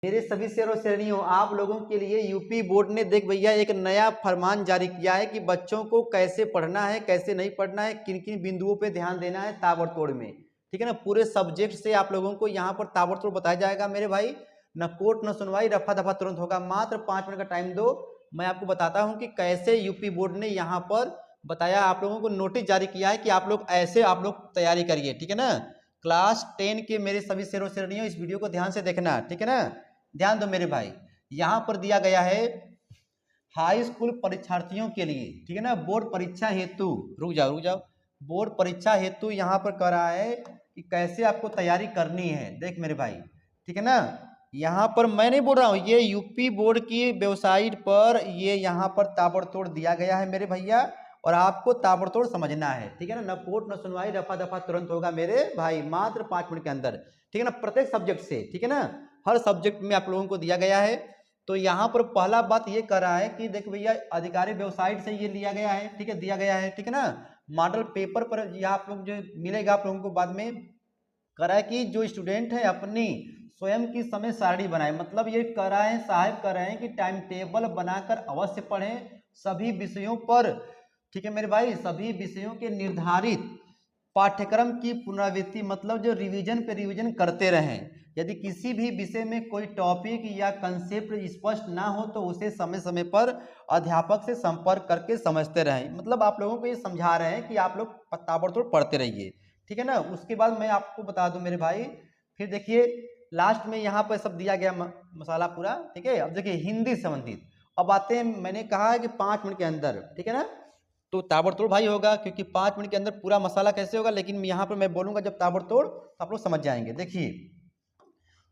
मेरे सभी शेरों श्रेणियों, आप लोगों के लिए यूपी बोर्ड ने देख भैया एक नया फरमान जारी किया है कि बच्चों को कैसे पढ़ना है, कैसे नहीं पढ़ना है, किन किन बिंदुओं पे ध्यान देना है ताबड़तोड़ में। ठीक है ना, पूरे सब्जेक्ट से आप लोगों को यहाँ पर ताबड़तोड़ बताया जाएगा मेरे भाई। न कोर्ट न सुनवाई, रफा दफा तुरंत होगा। मात्र 5 मिनट का टाइम दो, मैं आपको बताता हूँ कि कैसे यूपी बोर्ड ने यहाँ पर बताया, आप लोगों को नोटिस जारी किया है कि आप लोग ऐसे आप लोग तैयारी करिए। ठीक है ना, क्लास 10 के मेरे सभी शेरों श्रेणियों, इस वीडियो को ध्यान से देखना। ठीक है ना, ध्यान दो मेरे भाई। यहां पर दिया गया है हाई स्कूल परीक्षार्थियों के लिए, ठीक है ना, बोर्ड परीक्षा हेतु, रुक जाओ, बोर्ड परीक्षा हेतु यहां पर कह रहा है कि कैसे आपको तैयारी करनी है। देख मेरे भाई, ठीक है ना, यहां पर मैं नहीं बोल रहा हूं, ये यूपी बोर्ड की वेबसाइट पर ये यहां पर ताबड़तोड़ दिया गया है मेरे भैया, और आपको ताबड़तोड़ समझना है। ठीक है ना, न कोर्ट न सुनवाई, रफा दफा तुरंत होगा मेरे भाई, मात्र 5 मिनट के अंदर। ठीक है ना, प्रत्येक सब्जेक्ट से, ठीक है ना, हर सब्जेक्ट में आप लोगों को दिया गया है। तो यहाँ पर पहला बात ये कर रहा है कि देखो भैया, अधिकारी वेबसाइट से ये लिया गया है, ठीक है, दिया गया है। ठीक है ना, मॉडल पेपर पर यह आप लोग जो मिलेगा आप लोगों को बाद में, कह रहा है कि जो स्टूडेंट है अपनी स्वयं की समय सारणी बनाए। मतलब ये कह रहा है, साहब कह रहे हैं कि टाइम टेबल बनाकर अवश्य पढ़ें सभी विषयों पर। ठीक है मेरे भाई, सभी विषयों के निर्धारित पाठ्यक्रम की पुनरावृत्ति, मतलब जो रिवीजन पे रिवीजन करते रहें। यदि किसी भी विषय में कोई टॉपिक या कंसेप्ट स्पष्ट ना हो तो उसे समय समय पर अध्यापक से संपर्क करके समझते रहें। मतलब आप लोगों को ये समझा रहे हैं कि आप लोग ताबड़तोड़ पढ़ते रहिए। ठीक है ना, उसके बाद मैं आपको बता दूं मेरे भाई, फिर देखिए लास्ट में यहाँ पर सब दिया गया मसाला पूरा। ठीक है, अब देखिए हिंदी संबंधित, अब आते हैं, मैंने कहा है कि 5 मिनट के अंदर, ठीक है ना, तो ताबड़तोड़ भाई होगा, क्योंकि 5 मिनट के अंदर पूरा मसाला कैसे होगा, लेकिन यहाँ पर मैं बोलूंगा जब ताबड़तोड़ तो आप लोग समझ जाएंगे। देखिए,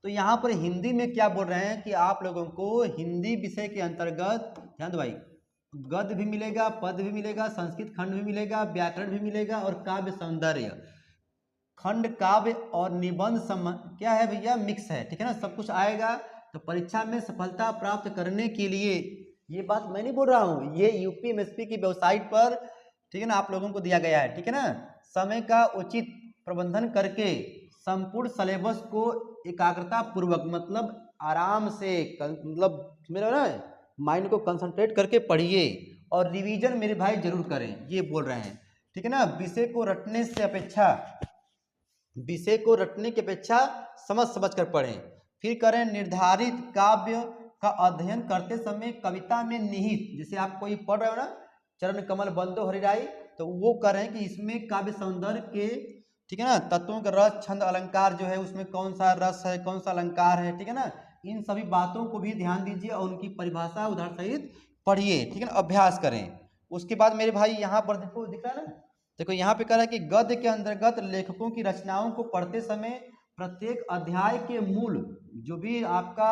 तो यहाँ पर हिंदी में क्या बोल रहे हैं कि आप लोगों को हिंदी विषय के अंतर्गत, ध्यान दो भाई, गद्य भी मिलेगा, पद भी मिलेगा, संस्कृत खंड भी मिलेगा, व्याकरण भी मिलेगा, और काव्य सौंदर्य खंड, काव्य और निबंध क्या है भैया, मिक्स है। ठीक है ना, सब कुछ आएगा। तो परीक्षा में सफलता प्राप्त करने के लिए, ये बात मैं नहीं बोल रहा हूँ, ये यूपीएमएसपी की वेबसाइट पर, ठीक है ना, आप लोगों को दिया गया है। ठीक है ना, समय का उचित प्रबंधन करके संपूर्ण सिलेबस को एकाग्रता पूर्वक, मतलब आराम से, मतलब मेरा ना माइंड को कंसंट्रेट करके पढ़िए, और रिवीजन मेरे भाई जरूर करें, ये बोल रहे हैं। ठीक है ना, विषय को रटने की अपेक्षा समझ समझ कर पढ़ें। फिर करें निर्धारित काव्य का अध्ययन करते समय कविता में निहित, जैसे आप कोई पढ़ रहे हो ना, चरण कमल बंदो हरिराई, तो वो करें कि इसमें काव्य सौंदर्य के, ठीक है ना, तत्वों का रस, छंद, अलंकार जो है, उसमें कौन सा रस है, कौन सा अलंकार है, ठीक है ना, इन सभी बातों को भी ध्यान दीजिए, और उनकी परिभाषा उदाहरण सहित पढ़िए। ठीक है ना, अभ्यास करें। उसके बाद मेरे भाई यहाँ पर देखो, दिख रहा है ना, देखो यहाँ पे कह रहा है कि गद्य के अंतर्गत लेखकों की रचनाओं को पढ़ते समय प्रत्येक अध्याय के मूल, जो भी आपका,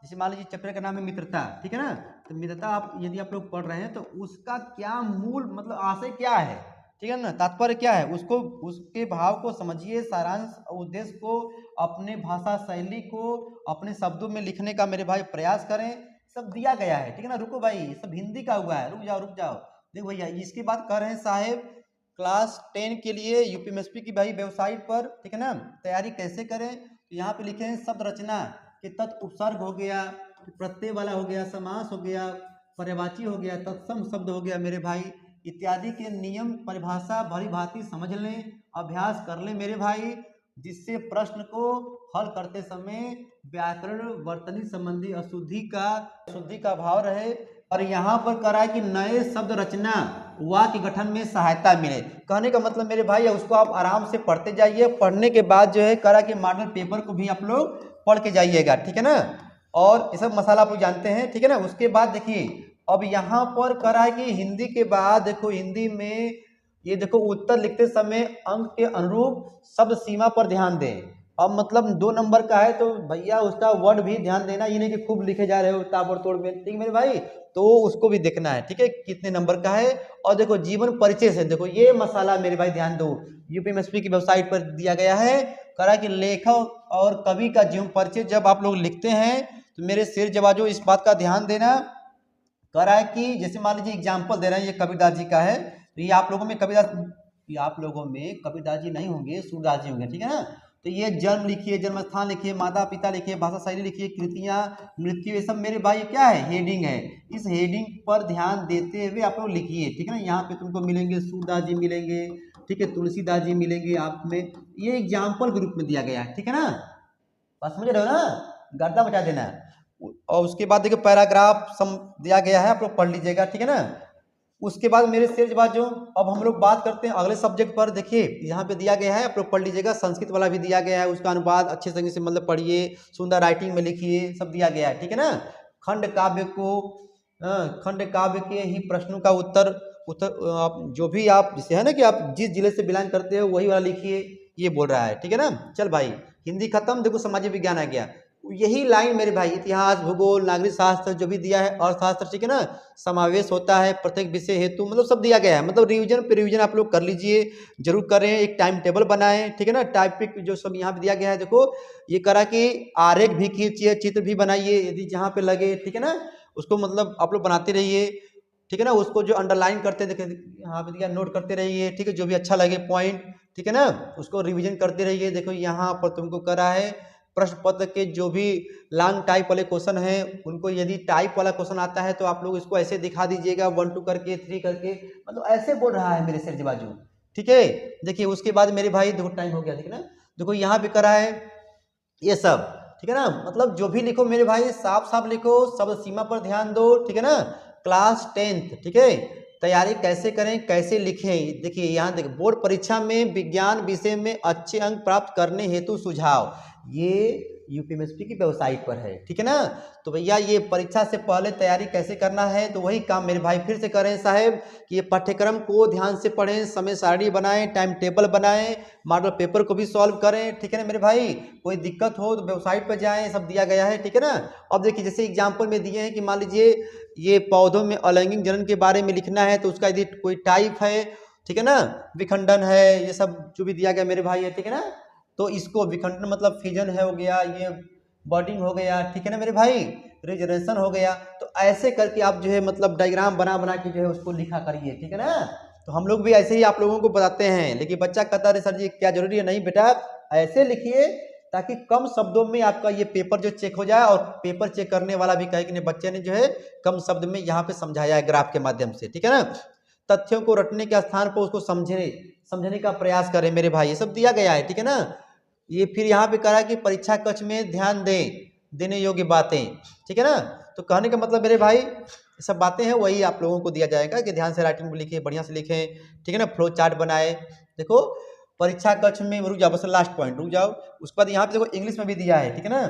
जैसे मान लीजिए चैप्टर का नाम है मित्रता, ठीक है ना, तो मित्रता आप यदि आप लोग पढ़ रहे हैं तो उसका क्या मूल, मतलब आशय क्या है, ठीक है ना, तात्पर्य क्या है, उसको, उसके भाव को समझिए, सारांश उद्देश्य को, अपने भाषा शैली को अपने शब्दों में लिखने का मेरे भाई प्रयास करें। सब दिया गया है। ठीक है ना, रुको भाई, सब हिंदी का हुआ है, रुक जाओ। देखो भैया, इसके बाद कह रहे हैं साहेब, क्लास 10 के लिए यूपीएमएसपी की भाई वेबसाइट पर, ठीक है ना, तैयारी कैसे करें, तो यहाँ पे लिखे हैं शब्द रचना के तत्व, उपसर्ग हो गया, प्रत्यय वाला हो गया, समास हो गया, पर्यायवाची हो गया, तत्सम शब्द हो गया मेरे भाई, इत्यादि के नियम परिभाषा भली भांति समझ लें, अभ्यास कर लें मेरे भाई, जिससे प्रश्न को हल करते समय व्याकरण वर्तनी संबंधी अशुद्धि का भाव रहे। और यहाँ पर कह रहा है कि नए शब्द रचना वाक्य गठन में सहायता मिले। कहने का मतलब मेरे भाई, उसको आप आराम से पढ़ते जाइए, पढ़ने के बाद जो है कह रहा कि मॉडल पेपर को भी आप लोग पढ़ के जाइएगा। ठीक है ना, और ये सब मसाला आप लोग जानते हैं। ठीक है ना, उसके बाद देखिए, अब यहाँ पर कह रहा है कि हिंदी के बाद देखो, हिंदी में ये देखो, उत्तर लिखते समय अंक के अनुरूप शब्द सीमा पर ध्यान दें। अब मतलब 2 नंबर का है तो भैया उसका वर्ड भी ध्यान देना, ये नहीं कि खूब लिखे जा रहे हो ताबड़तोड़ में। ठीक है मेरे भाई, तो उसको भी देखना है। ठीक है, कितने नंबर का है। और देखो जीवन परिचय से, देखो ये मसाला मेरे भाई ध्यान दो, यूपीएमएसपी की वेबसाइट पर दिया गया है, कह रहा है कि लेखक और कवि का जीवन परिचय जब आप लोग लिखते हैं तो मेरे शेर जवाजो इस बात का ध्यान देना। कह रहा है कि जैसे मान लीजिए एग्जाम्पल दे रहे हैं, ये कबीरदास जी का है, तो ये आप लोगों में कबीरदास, ये आप लोगों में कबीरदास जी नहीं होंगे, सूरदास जी होंगे। ठीक है ना, तो ये जन्म लिखिए, जन्म स्थान लिखिए, माता पिता लिखिए, भाषा शैली लिखिए, कृतियाँ, मृत्यु, ये सब मेरे भाई क्या है, हेडिंग है। इस हेडिंग पर ध्यान देते हुए आप लोग लिखिए, ठीक है ना। यहाँ पे तुमको मिलेंगे सूरदास जी मिलेंगे, ठीक है, तुलसीदास जी मिलेंगे आप में, ये एग्जाम्पल ग्रुप में दिया गया है, ठीक है ना। बस समझ रहे हो ना, गर्दा बचा देना। और उसके बाद देखिए पैराग्राफ सम दिया गया है, आप लोग पढ़ लीजिएगा, ठीक है ना। उसके बाद मेरे शेर बाजू, अब हम लोग बात करते हैं अगले सब्जेक्ट पर। देखिए यहाँ पे दिया गया है, आप लोग पढ़ लीजिएगा, संस्कृत वाला भी दिया गया है, उसका अनुवाद अच्छे तरीके से मतलब पढ़िए, सुंदर राइटिंग में लिखिए, सब दिया गया है, ठीक है ना। खंड काव्य को, खंड काव्य के ही प्रश्नों का उत्तर उत्तर आप जो भी आप जैसे है ना कि आप जिस जिले से बिलोंग करते हो वही वाला लिखिए, ये बोल रहा है, ठीक है ना। चल भाई हिंदी खत्म, देखो सामाजिक विज्ञान आ गया। यही लाइन मेरे भाई, इतिहास, भूगोल, नागरिक शास्त्र जो भी दिया है, अर्थशास्त्र, ठीक है ना, समावेश होता है प्रत्येक विषय हेतु, मतलब सब दिया गया है। मतलब रिवीजन पे रिवीजन आप लोग कर लीजिए, जरूर करें, एक टाइम टेबल बनाएं, ठीक है ना। टाइपिक जो सब यहाँ पे दिया गया है, देखो ये करा कि आरेख भी खींचिए, चित्र भी बनाइए यदि जहाँ पे लगे, ठीक है ना, उसको मतलब आप लोग बनाते रहिए, ठीक है ना। उसको जो अंडरलाइन करते हैं, देखिए यहाँ पे दिया, नोट करते रहिए, ठीक है, जो भी अच्छा लगे पॉइंट, ठीक है ना, उसको रिवीजन करते रहिए। देखो यहाँ पर तुमको करा है प्रश्न पत्र के जो भी लॉन्ग टाइप वाले क्वेश्चन हैं, उनको यदि टाइप वाला क्वेश्चन आता है तो आप लोग इसको ऐसे दिखा दीजिएगा, 1 2 करके, 3 करके, मतलब ऐसे बोल रहा है मेरे सिर बाजू, ठीक है। देखिए उसके बाद मेरे भाई देखो टाइम हो गया, ठीक है ना। देखो यहाँ पे करा है ये सब, ठीक है ना। मतलब जो भी लिखो मेरे भाई साफ साफ लिखो, शब्द सीमा पर ध्यान दो, ठीक है ना। क्लास 10th, ठीक है, तैयारी कैसे करें, कैसे लिखें। देखिए यहाँ देखिए, बोर्ड परीक्षा में विज्ञान विषय में अच्छे अंक प्राप्त करने हेतु सुझाव, ये यूपीएससी की वेबसाइट पर है, ठीक है ना। तो भैया ये परीक्षा से पहले तैयारी कैसे करना है, तो वही काम मेरे भाई फिर से करें साहब, कि ये पाठ्यक्रम को ध्यान से पढ़ें, समय सारणी बनाएं, टाइम टेबल बनाएं, मॉडल पेपर को भी सॉल्व करें, ठीक है ना मेरे भाई। कोई दिक्कत हो तो वेबसाइट पर जाएं, सब दिया गया है, ठीक है ना। अब देखिए जैसे एग्जाम्पल में दिए हैं कि मान लीजिए ये पौधों में अलैंगिक जनन के बारे में लिखना है, तो उसका यदि कोई टाइप है, ठीक है ना, विखंडन है, ये सब जो भी दिया गया मेरे भाई है, ठीक है ना। तो इसको विखंडन मतलब फिजन है हो गया, ये बर्डिंग हो गया, ठीक है ना मेरे भाई, रिजर्वेशन हो गया। तो ऐसे करके आप जो है मतलब डायग्राम बना बना के जो है उसको लिखा करिए, ठीक है ना। तो हम लोग भी ऐसे ही आप लोगों को बताते हैं, लेकिन बच्चा कहता है सर जी क्या जरूरी है, नहीं बेटा ऐसे लिखिए ताकि कम शब्दों में आपका ये पेपर जो चेक हो जाए, और पेपर चेक करने वाला भी कहे कि नहीं बच्चे ने जो है कम शब्द में यहाँ पे समझाया है ग्राफ के माध्यम से, ठीक है ना। तथ्यों को रटने के स्थान पर उसको समझने का प्रयास करें मेरे भाई, ये सब दिया गया है, ठीक है ना। ये फिर यहाँ पे करा कि परीक्षा कक्ष में ध्यान देने योग्य बातें, ठीक है ना। तो कहने का मतलब मेरे भाई सब बातें हैं वही आप लोगों को दिया जाएगा कि ध्यान से राइटिंग लिखें, बढ़िया से लिखें, ठीक है ना। फ्लो चार्ट बनाए। देखो परीक्षा कक्ष में, रुक जाओ बस लास्ट पॉइंट, रुक जाओ, उसके बाद यहाँ पे देखो इंग्लिश में भी दिया है, ठीक है ना।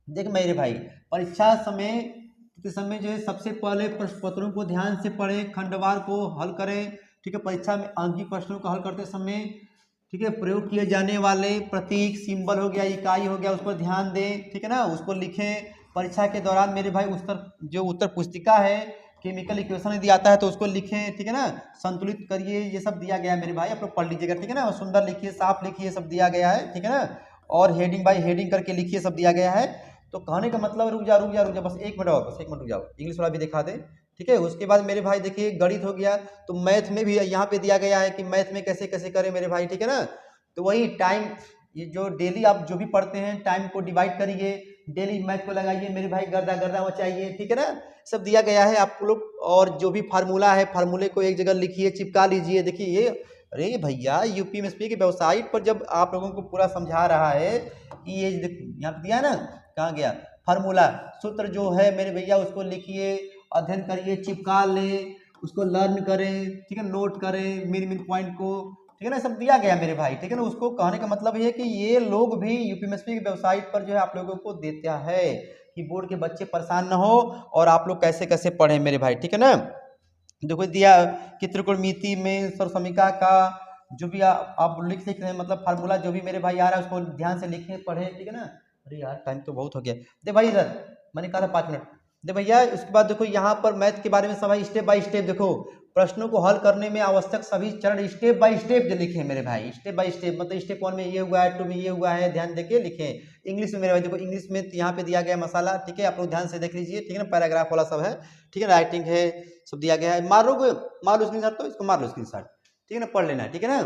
देख मेरे भाई परीक्षा समय जो है सबसे पहले प्रश्न पत्रों को ध्यान से पढ़ें, खंडवार को हल करें, ठीक है। परीक्षा में अंकीय प्रश्नों को हल करते समय, ठीक है, प्रयोग किए जाने वाले प्रतीक, सिंबल हो गया, इकाई हो गया, उस पर ध्यान दें, ठीक है ना, उसको लिखें। परीक्षा के दौरान मेरे भाई उत्तर पुस्तिका है, केमिकल इक्वेशन यदि आता है तो उसको लिखें, ठीक है ना, संतुलित करिए, ये सब दिया गया है मेरे भाई, आप लोग पढ़ लीजिएगा, ठीक है ना। सुंदर लिखिए, साफ लिखिए, सब दिया गया है, ठीक है ना। और हेडिंग बाय हेडिंग करके लिखिए, सब दिया गया है। तो कहने का मतलब, रुक जा बस 1 मिनट और, बस 1 मिनट रुक जाओ, इंग्लिश वाला भी दिखा दे, ठीक है। उसके बाद मेरे भाई देखिए गणित हो गया, तो मैथ में भी यहाँ पे दिया गया है कि मैथ में कैसे कैसे करें मेरे भाई, ठीक है ना। तो वही टाइम, ये जो डेली आप जो भी पढ़ते हैं टाइम को डिवाइड करिए, डेली मैथ को लगाइए मेरे भाई, गर्दा गर्दा मचाइए, ठीक है ना, सब दिया गया है आप लोग। और जो भी फार्मूला है, फार्मूले को एक जगह लिखिए, चिपका लीजिए। देखिए ये, अरे भैया यूपीएससी की वेबसाइट पर जब आप लोगों को पूरा समझा रहा है कि ये यहाँ पे दिया ना, कहाँ गया फार्मूला, सूत्र जो है मेरे भैया उसको लिखिए, अध्ययन करिए, चिपका ले, उसको लर्न करें, ठीक है, नोट करें मेन पॉइंट को, ठीक है ना, सब दिया गया मेरे भाई, ठीक है ना। उसको कहने का मतलब ये है कि ये लोग भी यूपीएससी की वेबसाइट पर जो है आप लोगों को देता है कि बोर्ड के बच्चे परेशान ना हो और आप लोग कैसे कैसे पढ़ें मेरे भाई, ठीक है ना। देखो दिया कि त्रिकोणमिति में सर्वसमीका का जो भी आप लिख रहे हैं, मतलब फार्मूला जो भी मेरे भाई आ रहा है उसको ध्यान से लिखें, पढ़ें, ठीक है ना। अरे यार टाइम तो बहुत हो गया, दे भाई इधर, मैंने कहा था 5 मिनट दे भैया। उसके बाद देखो यहाँ पर मैथ के बारे में सब स्टेप बाय स्टेप, देखो प्रश्नों को हल करने में आवश्यक सभी चरण स्टेप बाय स्टेप जो लिखे मेरे भाई, स्टेप बाय स्टेप, मतलब स्टेप 1 में ये हुआ है, 2 में ये हुआ है, ध्यान देके लिखें। इंग्लिश में मेरे भाई देखो, इंग्लिश में यहाँ पे दिया गया मसाला, ठीक है, आप लोग ध्यान से देख लीजिए, ठीक है ना, पैराग्राफ वाला सब है, ठीक है, राइटिंग है, सब दिया गया है। मार लो स्क्रीन शॉट, तो इसको मार लो स्क्रीन शॉट, ठीक है ना, पढ़ लेना, ठीक है ना,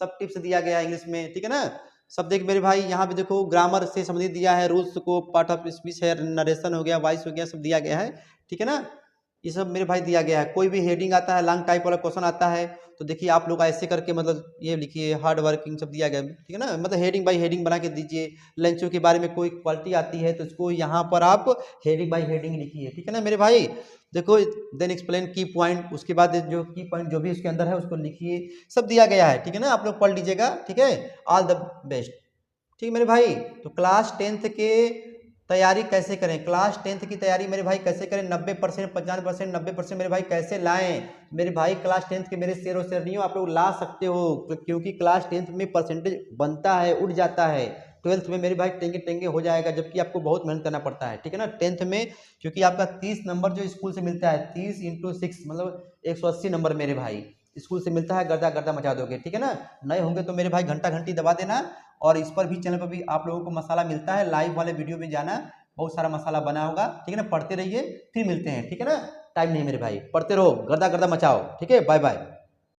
सब टिप्स दिया गया है इंग्लिश में, ठीक है ना। सब देख मेरे भाई, यहाँ पे देखो ग्रामर से संबंधित दिया है, रूल्स को, पार्ट ऑफ स्पीच है, नरेशन हो गया, वॉइस हो गया, सब दिया गया है। ठीक है ना, ये सब मेरे भाई दिया गया है। कोई भी हेडिंग आता है, लॉन्ग टाइप वाला क्वेश्चन आता है, तो देखिए आप लोग ऐसे करके मतलब ये लिखिए, हार्ड वर्किंग सब दिया गया है। ठीक है ना, मतलब हेडिंग बाई हेडिंग बना के दीजिए। लंचों के बारे में कोई क्वालिटी आती है तो इसको यहाँ पर आप हेडिंग बाई हेडिंग लिखिए। ठीक है ना मेरे भाई, देखो देन एक्सप्लेन की पॉइंट, उसके बाद जो की पॉइंट जो भी उसके अंदर है उसको लिखिए, सब दिया गया है। ठीक है ना, आप लोग पढ़ लीजिएगा। ठीक है, ऑल द बेस्ट। ठीक है मेरे भाई, तो क्लास 10th के तैयारी कैसे करें, क्लास 10th की तैयारी मेरे भाई कैसे करें, 90%, 95%, 90% मेरे भाई कैसे लाएं। मेरे भाई क्लास 10th के मेरे शेर और शेरनियों आप लोग ला सकते हो, क्योंकि क्लास 10th में परसेंटेज बनता है, उठ जाता है। 12th में मेरे भाई टेंगे टेंगे हो जाएगा, जबकि आपको बहुत मेहनत करना पड़ता है। ठीक है ना, 10th में क्योंकि आपका 30 नंबर जो स्कूल से मिलता है, 30 × 6 मतलब 180 नंबर मेरे भाई स्कूल से मिलता है, गर्दा गर्दा मचा दोगे। ठीक है ना, नए होंगे तो मेरे भाई घंटा घंटी दबा देना, और इस पर भी चैनल पर भी आप लोगों को मसाला मिलता है, लाइव वाले वीडियो में जाना, बहुत सारा मसाला बना होगा। ठीक है ना, पढ़ते रहिए, फिर मिलते हैं। ठीक है ना, टाइम नहीं मेरे भाई, पढ़ते रहो, गर्दा गर्दा मचाओ। ठीक है, बाय बाय।